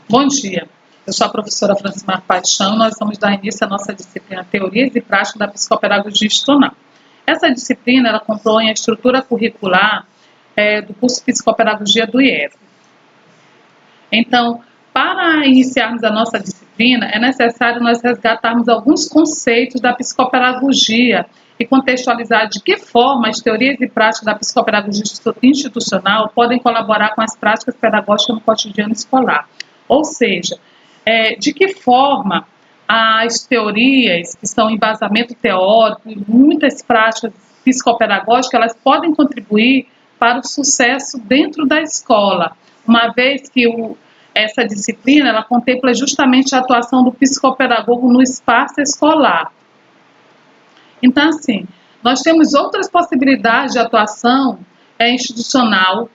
Bom dia, eu sou a professora Francimar Paixão e nós vamos dar início à nossa disciplina Teorias e Práticas da Psicopedagogia Institucional. Essa disciplina ela compõe a estrutura curricular do curso de Psicopedagogia do IESB. Então, para iniciarmos a nossa disciplina, é necessário nós resgatarmos alguns conceitos da psicopedagogia e contextualizar de que forma as teorias e práticas da psicopedagogia institucional podem colaborar com as práticas pedagógicas no cotidiano escolar. Ou seja, de que forma as teorias que são embasamento teórico e muitas práticas psicopedagógicas, elas podem contribuir para o sucesso dentro da escola, uma vez que essa disciplina ela contempla justamente a atuação do psicopedagogo no espaço escolar. Então, assim, nós temos outras possibilidades de atuação institucional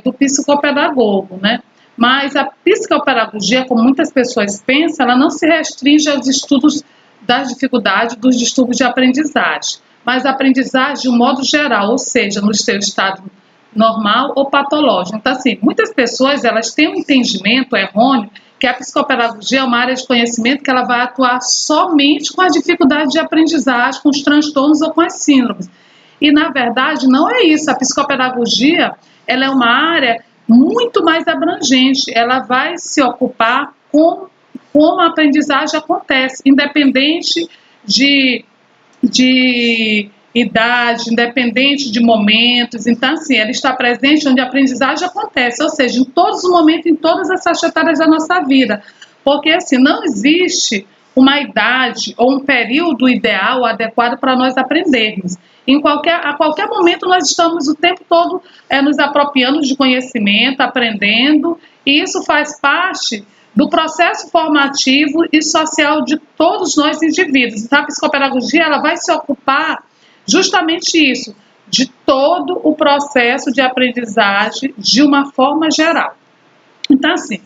do psicopedagogo, né? Mas a psicopedagogia, como muitas pessoas pensam, ela não se restringe aos estudos das dificuldades dos distúrbios de aprendizagem, mas a aprendizagem de um modo geral, ou seja, no seu estado normal ou patológico. Então, assim, muitas pessoas elas têm um entendimento errôneo que a psicopedagogia é uma área de conhecimento que ela vai atuar somente com as dificuldades de aprendizagem, com os transtornos ou com as síndromes. E, na verdade, não é isso. A psicopedagogia ela é uma área muito mais abrangente. Ela vai se ocupar com como a aprendizagem acontece, independente de idade, independente de momentos. Então, assim, ela está presente onde a aprendizagem acontece, ou seja, em todos os momentos, em todas as faixas etárias da nossa vida. Porque, assim, não existe uma idade ou um período ideal, adequado para nós aprendermos. A qualquer momento nós estamos o tempo todo nos apropriando de conhecimento, aprendendo, e isso faz parte do processo formativo e social de todos nós indivíduos. Então, a psicopedagogia ela vai se ocupar justamente isso, de todo o processo de aprendizagem de uma forma geral. Então, assim,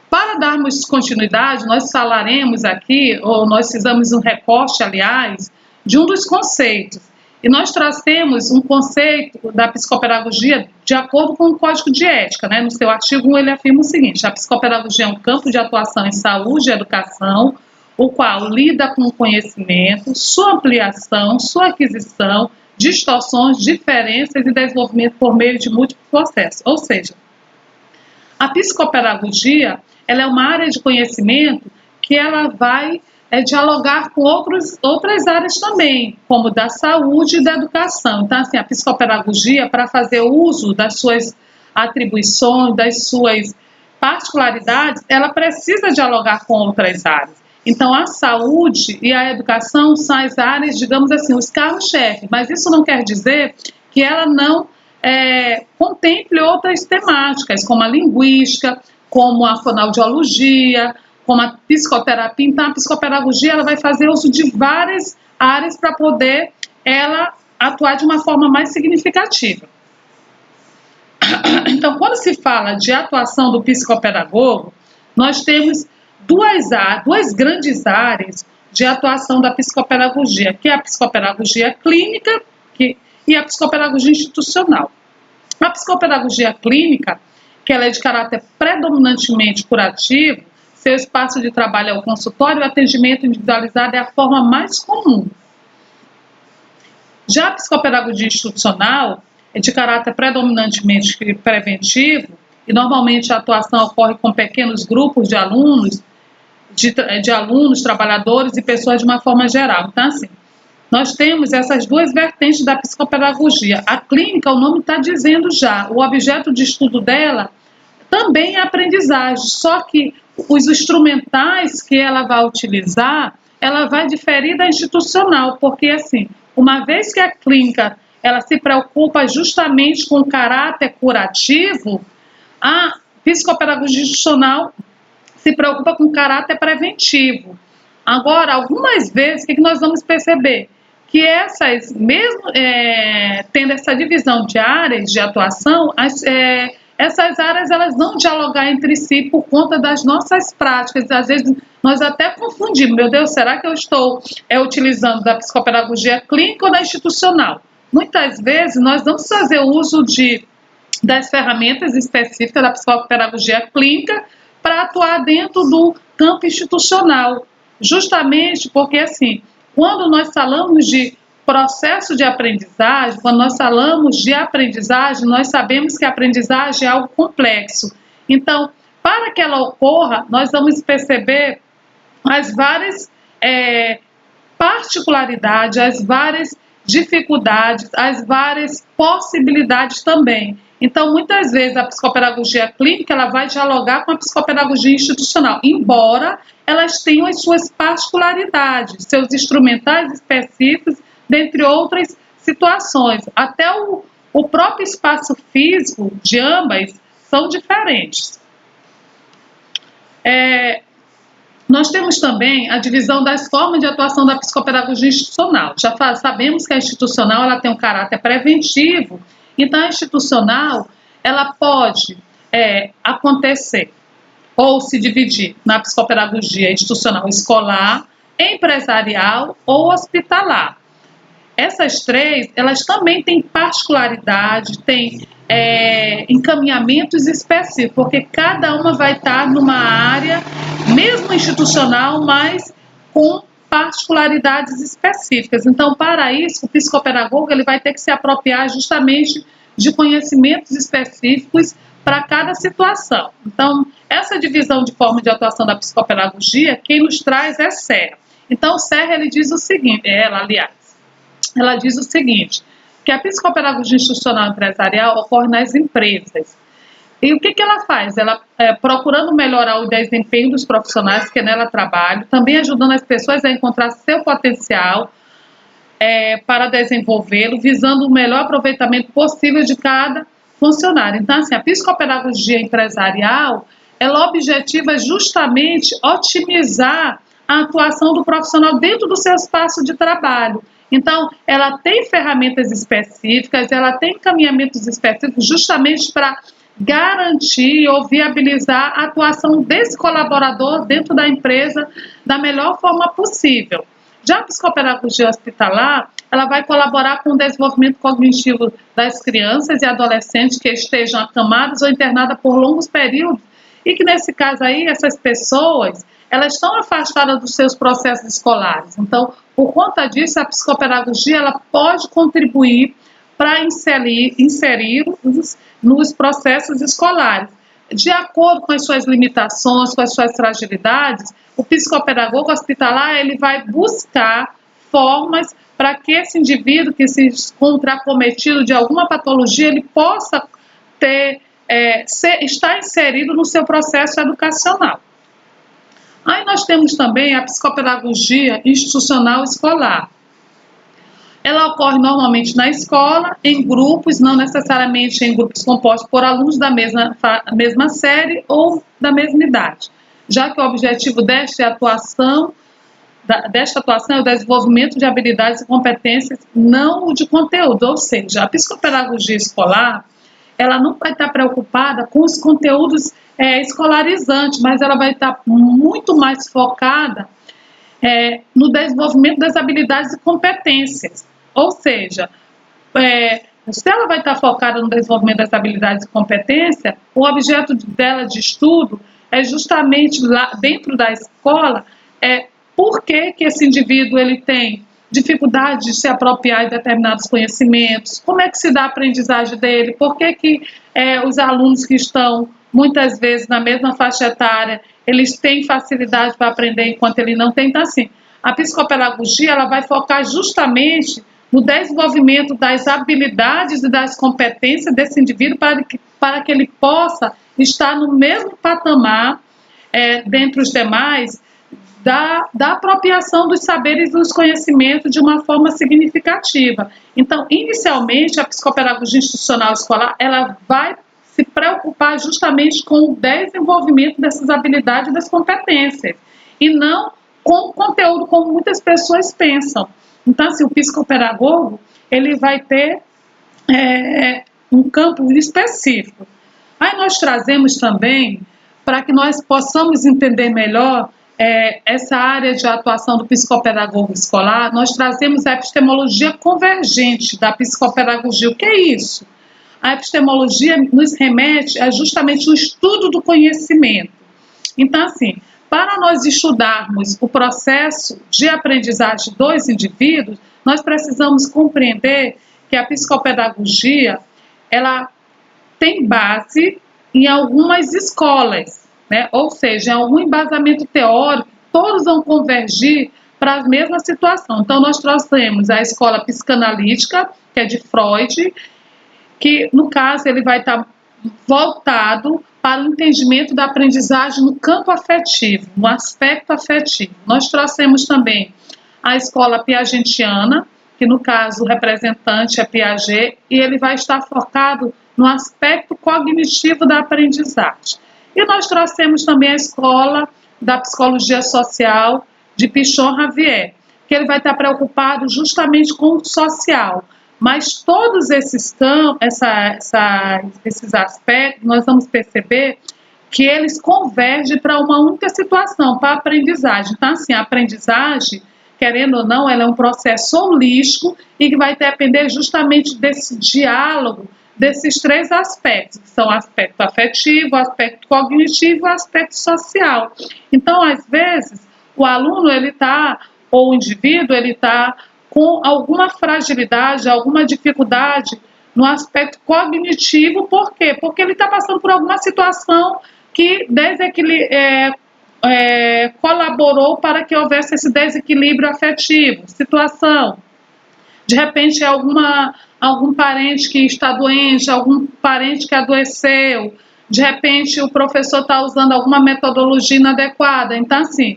para darmos continuidade, nós falaremos aqui, ou nós fizemos um recorte, aliás, de um dos conceitos. E nós trazemos um conceito da psicopedagogia de acordo com o Código de Ética, né? No seu artigo 1, ele afirma o seguinte: a psicopedagogia é um campo de atuação em saúde e educação, o qual lida com o conhecimento, sua ampliação, sua aquisição, distorções, diferenças e desenvolvimento por meio de múltiplos processos. Ou seja, a psicopedagogia ela é uma área de conhecimento que ela vai dialogar com outras áreas também, como da saúde e da educação. Então, assim, a psicopedagogia, para fazer uso das suas atribuições, das suas particularidades, ela precisa dialogar com outras áreas. Então, a saúde e a educação são as áreas, digamos assim, os carros-chefe, mas isso não quer dizer que ela não contemple outras temáticas, como a linguística, como a fonoaudiologia, como a psicoterapia. Então, a psicopedagogia ela vai fazer uso de várias áreas para poder ela atuar de uma forma mais significativa. Então, quando se fala de atuação do psicopedagogo, nós temos duas grandes áreas de atuação da psicopedagogia, que é a psicopedagogia clínica e a psicopedagogia institucional. A psicopedagogia clínica, que ela é de caráter predominantemente curativo, seu espaço de trabalho é o consultório, o atendimento individualizado é a forma mais comum. Já a psicopedagogia institucional é de caráter predominantemente preventivo e normalmente a atuação ocorre com pequenos grupos de alunos, trabalhadores e pessoas de uma forma geral. Então, assim, nós temos essas duas vertentes da psicopedagogia. A clínica, o nome está dizendo já, o objeto de estudo dela também é aprendizagem, só que os instrumentais que ela vai utilizar, ela vai diferir da institucional, porque assim, uma vez que a clínica ela se preocupa justamente com o caráter curativo, a psicopedagogia institucional se preocupa com o caráter preventivo. Agora, algumas vezes, o que nós vamos perceber? Que essas, mesmo tendo essa divisão de áreas de atuação, essas áreas elas não dialogar entre si por conta das nossas práticas. Às vezes nós até confundimos, meu Deus, será que eu estou utilizando da psicopedagogia clínica ou da institucional? Muitas vezes nós vamos fazer uso das ferramentas específicas da psicopedagogia clínica para atuar dentro do campo institucional. Justamente porque, assim, quando nós falamos de processo de aprendizagem, quando nós falamos de aprendizagem, nós sabemos que a aprendizagem é algo complexo. Então, para que ela ocorra, nós vamos perceber as várias particularidades, as várias dificuldades, as várias possibilidades também. Então, muitas vezes, a psicopedagogia clínica ela vai dialogar com a psicopedagogia institucional, embora elas tenham as suas particularidades, seus instrumentais específicos, dentre outras situações. Até o próprio espaço físico de ambas são diferentes. Nós temos também a divisão das formas de atuação da psicopedagogia institucional. Já sabemos que a institucional ela tem um caráter preventivo, então a institucional ela pode acontecer ou se dividir na psicopedagogia institucional escolar, empresarial ou hospitalar. Essas três, elas também têm particularidade, têm encaminhamentos específicos, porque cada uma vai estar numa área, mesmo institucional, mas com particularidades específicas. Então, para isso, o psicopedagogo ele vai ter que se apropriar justamente de conhecimentos específicos para cada situação. Então, essa divisão de forma de atuação da psicopedagogia, quem nos traz é Serra. Então, Serra, ele diz o seguinte, ela diz o seguinte, que a psicopedagogia institucional empresarial ocorre nas empresas. E o que ela faz? Ela, procurando melhorar o desempenho dos profissionais que nela trabalham, também ajudando as pessoas a encontrar seu potencial para desenvolvê-lo, visando o melhor aproveitamento possível de cada funcionário. Então, assim, a psicopedagogia empresarial, ela objetiva justamente otimizar a atuação do profissional dentro do seu espaço de trabalho. Então, ela tem ferramentas específicas, ela tem encaminhamentos específicos justamente para garantir ou viabilizar a atuação desse colaborador dentro da empresa da melhor forma possível. Já a psicopedagogia hospitalar, ela vai colaborar com o desenvolvimento cognitivo das crianças e adolescentes que estejam acamadas ou internadas por longos períodos e que, nesse caso aí, essas pessoas, elas estão afastadas dos seus processos escolares. Então, por conta disso, a psicopedagogia ela pode contribuir para inseri-los nos processos escolares. De acordo com as suas limitações, com as suas fragilidades, o psicopedagogo hospitalar ele vai buscar formas para que esse indivíduo que se encontra acometido de alguma patologia, ele possa estar inserido no seu processo educacional. Aí nós temos também a psicopedagogia institucional escolar. Ela ocorre normalmente na escola, em grupos, não necessariamente em grupos compostos por alunos da mesma série ou da mesma idade, já que o objetivo desta atuação é o desenvolvimento de habilidades e competências, não o de conteúdo, ou seja, a psicopedagogia escolar, ela não vai estar preocupada com os conteúdos escolarizantes, mas ela vai estar muito mais focada no desenvolvimento das habilidades e competências. Ou seja, se ela vai estar focada no desenvolvimento das habilidades e competências, o objeto dela de estudo é justamente lá dentro da escola, por que esse indivíduo ele tem dificuldade de se apropriar de determinados conhecimentos, como é que se dá a aprendizagem dele, por que os alunos que estão muitas vezes na mesma faixa etária, eles têm facilidade para aprender enquanto ele não tem. Então, assim, a psicopedagogia ela vai focar justamente no desenvolvimento das habilidades e das competências desse indivíduo para que ele possa estar no mesmo patamar dentre os demais da apropriação dos saberes e dos conhecimentos de uma forma significativa. Então, inicialmente, a psicopedagogia institucional escolar ela vai se preocupar justamente com o desenvolvimento dessas habilidades e das competências, e não com o conteúdo, como muitas pessoas pensam. Então, assim, o psicopedagogo, ele vai ter um campo específico. Aí nós trazemos também, para que nós possamos entender melhor essa área de atuação do psicopedagogo escolar, nós trazemos a epistemologia convergente da psicopedagogia. O que é isso? A epistemologia nos remete a justamente o estudo do conhecimento. Então, assim, para nós estudarmos o processo de aprendizagem dos indivíduos, nós precisamos compreender que a psicopedagogia, ela tem base em algumas escolas, né? Ou seja, em algum embasamento teórico, todos vão convergir para a mesma situação. Então, nós trouxemos a escola psicanalítica, que é de Freud, que, no caso, ele vai estar voltado para o entendimento da aprendizagem no campo afetivo, no aspecto afetivo. Nós trouxemos também a escola piagetiana, que no caso o representante é Piaget, e ele vai estar focado no aspecto cognitivo da aprendizagem. E nós trouxemos também a escola da psicologia social de Pichon-Ravier, que ele vai estar preocupado justamente com o social. Mas todos esses esses aspectos, nós vamos perceber que eles convergem para uma única situação, para a aprendizagem. Então, assim, a aprendizagem, querendo ou não, ela é um processo holístico e que vai depender justamente desse diálogo, desses três aspectos, que são o aspecto afetivo, o aspecto cognitivo e o aspecto social. Então, às vezes, o aluno, ou o indivíduo, ele está com alguma fragilidade, alguma dificuldade no aspecto cognitivo. Por quê? Porque ele está passando por alguma situação que colaborou para que houvesse esse desequilíbrio afetivo, situação. De repente, é algum parente que está doente, algum parente que adoeceu, de repente o professor está usando alguma metodologia inadequada. Então, assim,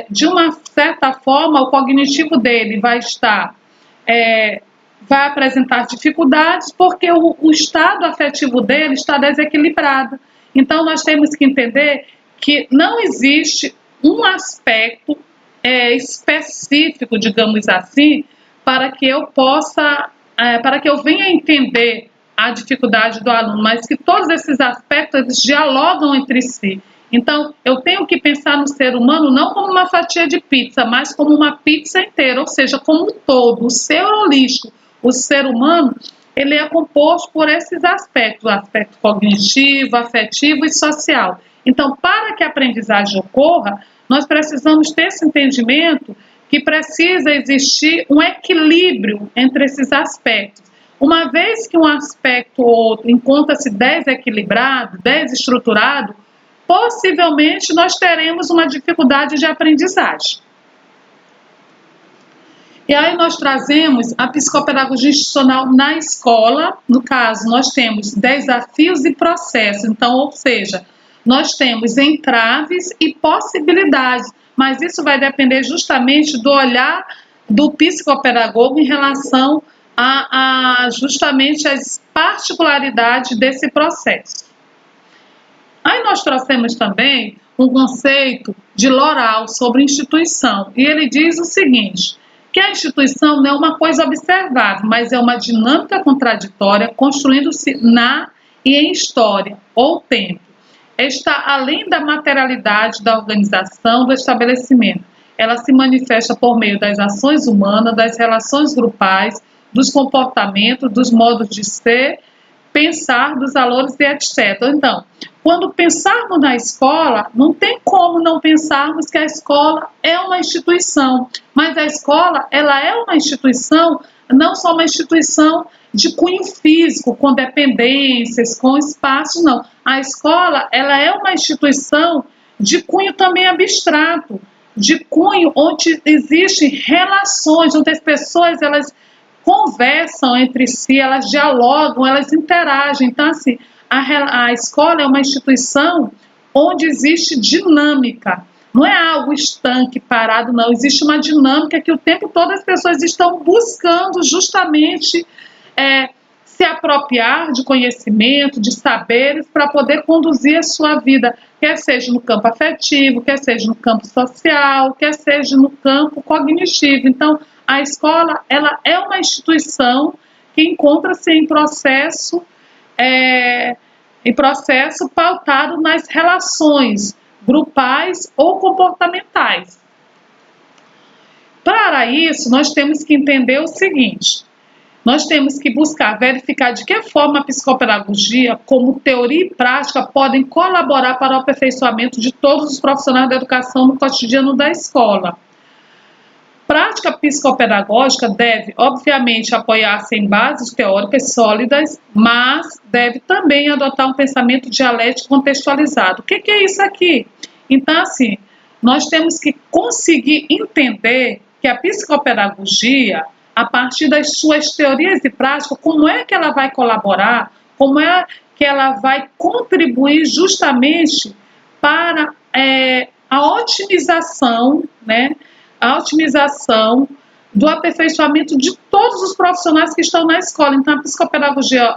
de uma certa forma, o cognitivo dele vai apresentar dificuldades porque o estado afetivo dele está desequilibrado. Então, nós temos que entender que não existe um aspecto específico, digamos assim, para que eu venha a entender a dificuldade do aluno, mas que todos esses aspectos eles dialogam entre si. Então, eu tenho que pensar no ser humano não como uma fatia de pizza, mas como uma pizza inteira, ou seja, como um todo, o ser holístico. O ser humano, ele é composto por esses aspectos, o aspecto cognitivo, afetivo e social. Então, para que a aprendizagem ocorra, nós precisamos ter esse entendimento que precisa existir um equilíbrio entre esses aspectos. Uma vez que um aspecto ou outro encontra-se desequilibrado, desestruturado, possivelmente nós teremos uma dificuldade de aprendizagem. E aí nós trazemos a psicopedagogia institucional na escola. No caso, nós temos desafios e processos. Então, ou seja, nós temos entraves e possibilidades, mas isso vai depender justamente do olhar do psicopedagogo em relação justamente às particularidades desse processo. Aí nós trouxemos também um conceito de Loral sobre instituição, e ele diz o seguinte, que a instituição não é uma coisa observável, mas é uma dinâmica contraditória construindo-se na e em história ou tempo. Está além da materialidade da organização do estabelecimento. Ela se manifesta por meio das ações humanas, das relações grupais, dos comportamentos, dos modos de ser, pensar, dos valores e etc. Então, quando pensarmos na escola, não tem como não pensarmos que a escola é uma instituição, mas a escola, ela é uma instituição, não só uma instituição de cunho físico, com dependências, com espaços, não. A escola, ela é uma instituição de cunho também abstrato, de cunho onde existem relações, onde as pessoas, elas conversam entre si, elas dialogam, elas interagem. Então, assim, a escola é uma instituição onde existe dinâmica. Não é algo estanque, parado, não. Existe uma dinâmica que o tempo todo as pessoas estão buscando justamente se apropriar de conhecimento, de saberes, para poder conduzir a sua vida, quer seja no campo afetivo, quer seja no campo social, quer seja no campo cognitivo. Então, a escola, ela é uma instituição que encontra-se em processo pautado nas relações grupais ou comportamentais. Para isso, nós temos que entender o seguinte, Nós temos que buscar verificar de que forma a psicopedagogia, como teoria e prática, podem colaborar para o aperfeiçoamento de todos os profissionais da educação no cotidiano da escola. Prática psicopedagógica deve, obviamente, apoiar-se em bases teóricas sólidas, mas deve também adotar um pensamento dialético contextualizado. O que é isso aqui? Então, assim, nós temos que conseguir entender que a psicopedagogia, a partir das suas teorias e práticas, como é que ela vai colaborar, como é que ela vai contribuir justamente para a otimização, né? A otimização do aperfeiçoamento de todos os profissionais que estão na escola. Então, a psicopedagogia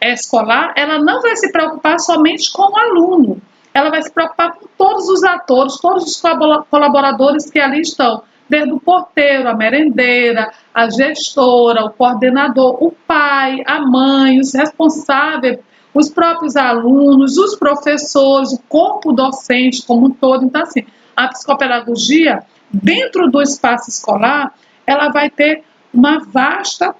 escolar, ela não vai se preocupar somente com o aluno, ela vai se preocupar com todos os atores, todos os colaboradores que ali estão, desde o porteiro, a merendeira, a gestora, o coordenador, o pai, a mãe, os responsáveis, os próprios alunos, os professores, o corpo docente como um todo. Então, assim, a psicopedagogia, dentro do espaço escolar, ela vai ter uma vasta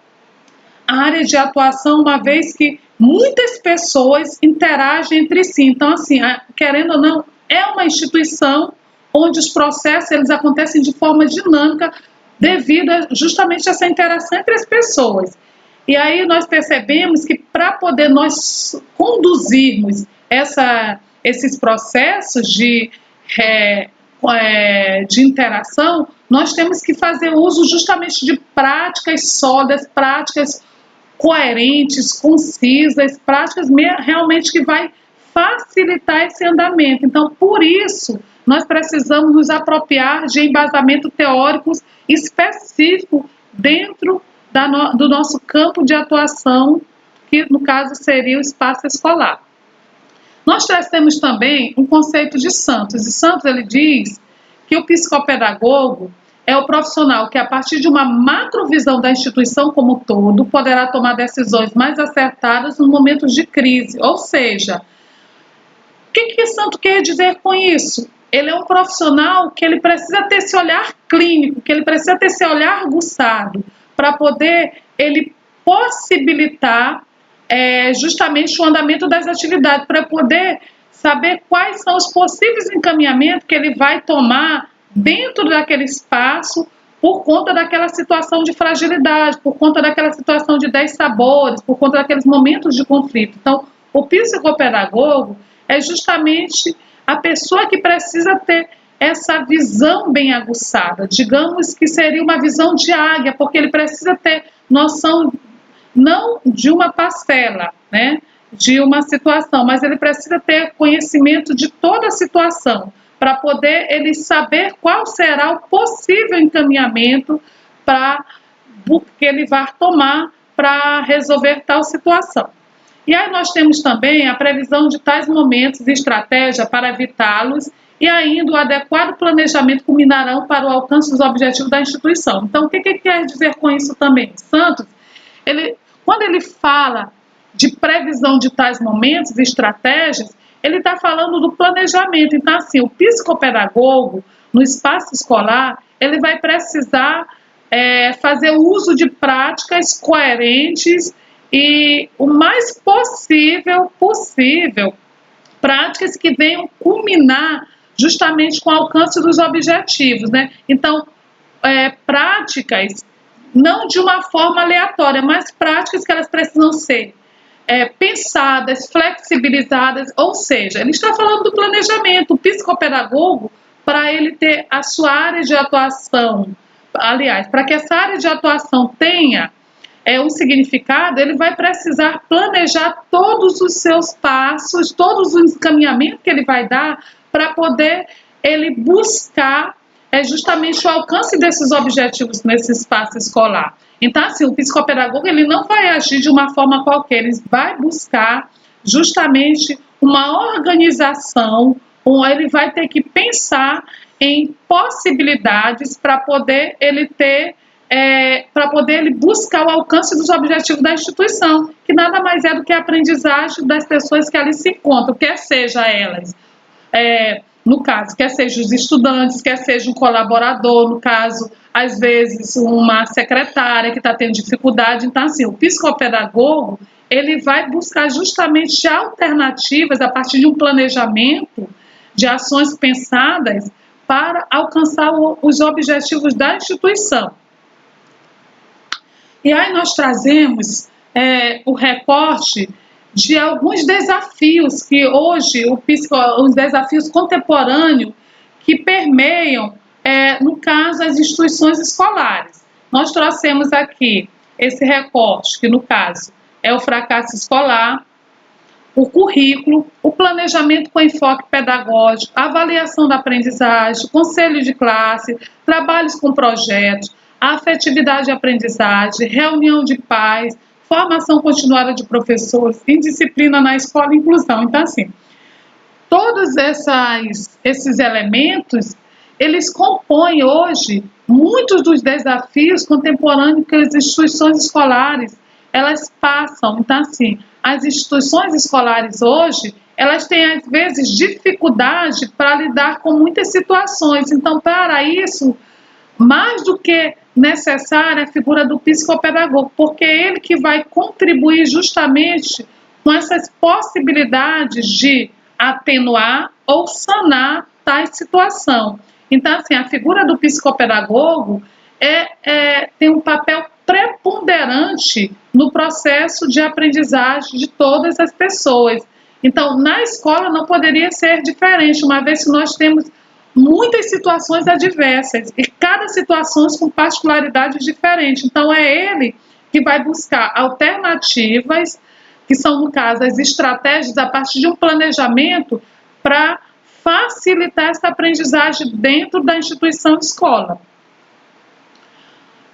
área de atuação, uma vez que muitas pessoas interagem entre si. Então, assim, querendo ou não, é uma instituição onde os processos eles acontecem de forma dinâmica devido justamente a essa interação entre as pessoas. E aí nós percebemos que para poder nós conduzirmos esses processos de interação, nós temos que fazer uso justamente de práticas sólidas, práticas coerentes, concisas, práticas realmente que vai facilitar esse andamento. Então, por isso, nós precisamos nos apropriar de embasamento teóricos específico dentro do nosso campo de atuação, que no caso seria o espaço escolar. Nós temos também um conceito de Santos, e Santos ele diz que o psicopedagogo é o profissional que, a partir de uma macrovisão da instituição como um todo, poderá tomar decisões mais acertadas nos momentos de crise. Ou seja, o que Santos quer dizer com isso? Ele é um profissional que ele precisa ter esse olhar clínico, que ele precisa ter esse olhar aguçado, para poder ele possibilitar justamente o andamento das atividades, para poder saber quais são os possíveis encaminhamentos que ele vai tomar dentro daquele espaço, por conta daquela situação de fragilidade, por conta daquela situação de 10 sabores, por conta daqueles momentos de conflito. Então, o psicopedagogo é justamente a pessoa que precisa ter essa visão bem aguçada, digamos que seria uma visão de águia, porque ele precisa ter noção não de uma parcela, né, de uma situação, mas ele precisa ter conhecimento de toda a situação, para poder ele saber qual será o possível encaminhamento que ele vai tomar para resolver tal situação. E aí nós temos também a previsão de tais momentos e estratégia para evitá-los e ainda o adequado planejamento culminarão para o alcance dos objetivos da instituição. Então, o que quer dizer com isso também? Santos, quando ele fala de previsão de tais momentos e estratégias, ele está falando do planejamento. Então, assim, o psicopedagogo, no espaço escolar, ele vai precisar fazer uso de práticas coerentes e o mais possível, práticas que venham culminar justamente com o alcance dos objetivos, né? Então, práticas não de uma forma aleatória, mas práticas que elas precisam ser pensadas, flexibilizadas, ou seja, ele está falando do planejamento. O psicopedagogo, para ele ter a sua área de atuação, aliás, para que essa área de atuação tenha um significado, ele vai precisar planejar todos os seus passos, todos os encaminhamentos que ele vai dar para poder ele buscar justamente o alcance desses objetivos nesse espaço escolar. Então, assim, o psicopedagogo ele não vai agir de uma forma qualquer, ele vai buscar justamente uma organização, ele vai ter que pensar em possibilidades para poder ele ter para poder ele buscar o alcance dos objetivos da instituição, que nada mais é do que a aprendizagem das pessoas que ali se encontram, quer seja elas no caso, quer seja os estudantes, quer seja um colaborador, no caso, às vezes uma secretária que está tendo dificuldade. Então, assim, o psicopedagogo, ele vai buscar justamente alternativas a partir de um planejamento de ações pensadas para alcançar os objetivos da instituição. E aí nós trazemos o recorte de alguns desafios que hoje, os desafios contemporâneos que permeiam, no caso, as instituições escolares. Nós trouxemos aqui esse recorte, que no caso é o fracasso escolar, o currículo, o planejamento com enfoque pedagógico, a avaliação da aprendizagem, conselho de classe, trabalhos com projetos, a afetividade e aprendizagem, reunião de pais, formação continuada de professores, indisciplina na escola e inclusão. Então, assim, todos esses elementos, eles compõem hoje muitos dos desafios contemporâneos que as instituições escolares, elas passam. Então, assim, as instituições escolares hoje, elas têm, às vezes, dificuldade para lidar com muitas situações. Então, para isso, mais do que necessária a figura do psicopedagogo, porque é ele que vai contribuir justamente com essas possibilidades de atenuar ou sanar tais situação. Então, assim, a figura do psicopedagogo tem um papel preponderante no processo de aprendizagem de todas as pessoas. Então, na escola não poderia ser diferente, uma vez que nós temos muitas situações adversas e cada situação com particularidades diferentes. Então, é ele que vai buscar alternativas, que são, no caso, as estratégias a partir de um planejamento para facilitar essa aprendizagem dentro da instituição escola.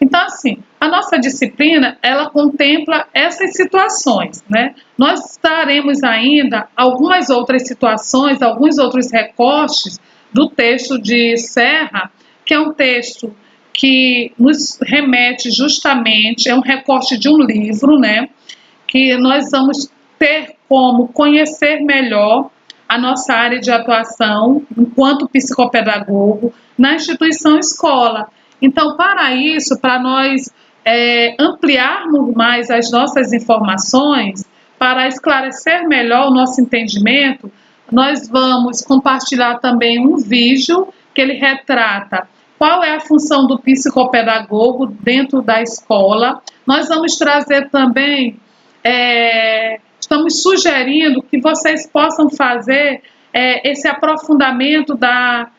Então, assim, a nossa disciplina, ela contempla essas situações, né? Nós estaremos ainda algumas outras situações, alguns outros recortes do texto de Serra, que é um texto que nos remete justamente, é um recorte de um livro, né? Que nós vamos ter como conhecer melhor a nossa área de atuação enquanto psicopedagogo na instituição escola. Então, para isso, para nós ampliarmos mais as nossas informações, para esclarecer melhor o nosso entendimento, nós vamos compartilhar também um vídeo que ele retrata qual é a função do psicopedagogo dentro da escola. Nós vamos trazer também, estamos sugerindo que vocês possam fazer esse aprofundamento da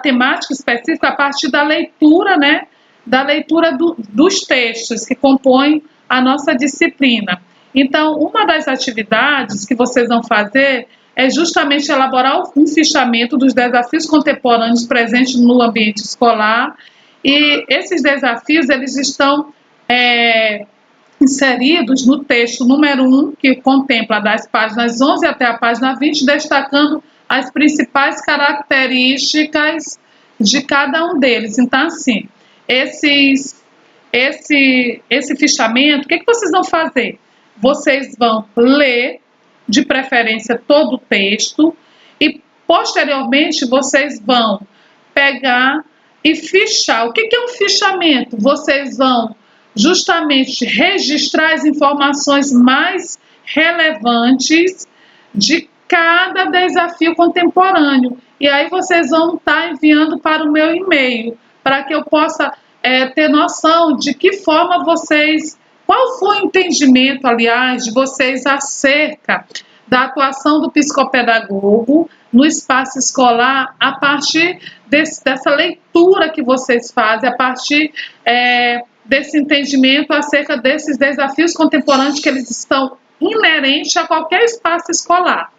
temática específica a partir da leitura, né? Da leitura dos textos que compõem a nossa disciplina. Então, uma das atividades que vocês vão fazer é justamente elaborar um fichamento dos desafios contemporâneos presentes no ambiente escolar, e esses desafios, eles estão inseridos no texto número 1, que contempla das páginas 11 até a página 20, destacando as principais características de cada um deles. Então, assim, esse fichamento, o que vocês vão fazer? Vocês vão ler, de preferência, todo o texto, e posteriormente vocês vão pegar e fichar. O que é um fichamento? Vocês vão justamente registrar as informações mais relevantes de cada desafio contemporâneo. E aí vocês vão estar enviando para o meu e-mail, para que eu possa ter noção de que forma vocês... Qual foi o entendimento, aliás, de vocês acerca da atuação do psicopedagogo no espaço escolar a partir dessa leitura que vocês fazem, a partir desse entendimento acerca desses desafios contemporâneos que eles estão inerentes a qualquer espaço escolar.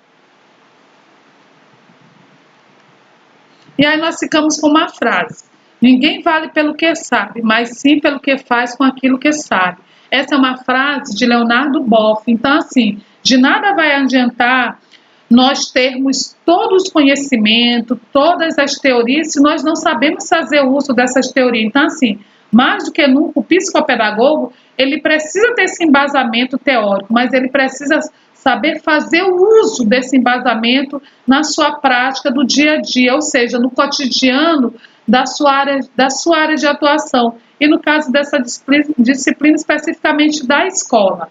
E aí nós ficamos com uma frase: ninguém vale pelo que sabe, mas sim pelo que faz com aquilo que sabe. Essa é uma frase de Leonardo Boff. Então, assim, de nada vai adiantar nós termos todos os conhecimentos, todas as teorias, se nós não sabemos fazer uso dessas teorias. Então, assim, mais do que nunca, o psicopedagogo, ele precisa ter esse embasamento teórico, mas ele precisa saber fazer o uso desse embasamento na sua prática do dia a dia, ou seja, no cotidiano da sua área de atuação, e no caso dessa disciplina especificamente da escola.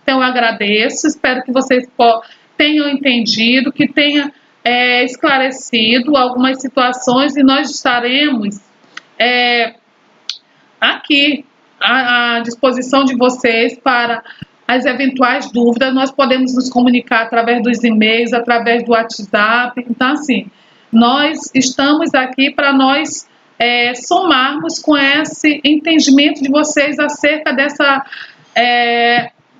Então, eu agradeço, espero que vocês tenham entendido, que tenha esclarecido algumas situações, e nós estaremos aqui à disposição de vocês para as eventuais dúvidas. Nós podemos nos comunicar através dos e-mails, através do WhatsApp. Então, assim, nós estamos aqui para nós somarmos com esse entendimento de vocês acerca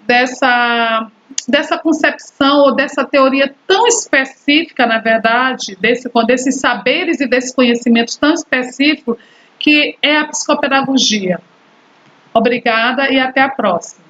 dessa concepção ou dessa teoria tão específica, na verdade, desses saberes e desses conhecimentos tão específicos que é a psicopedagogia. Obrigada e até a próxima.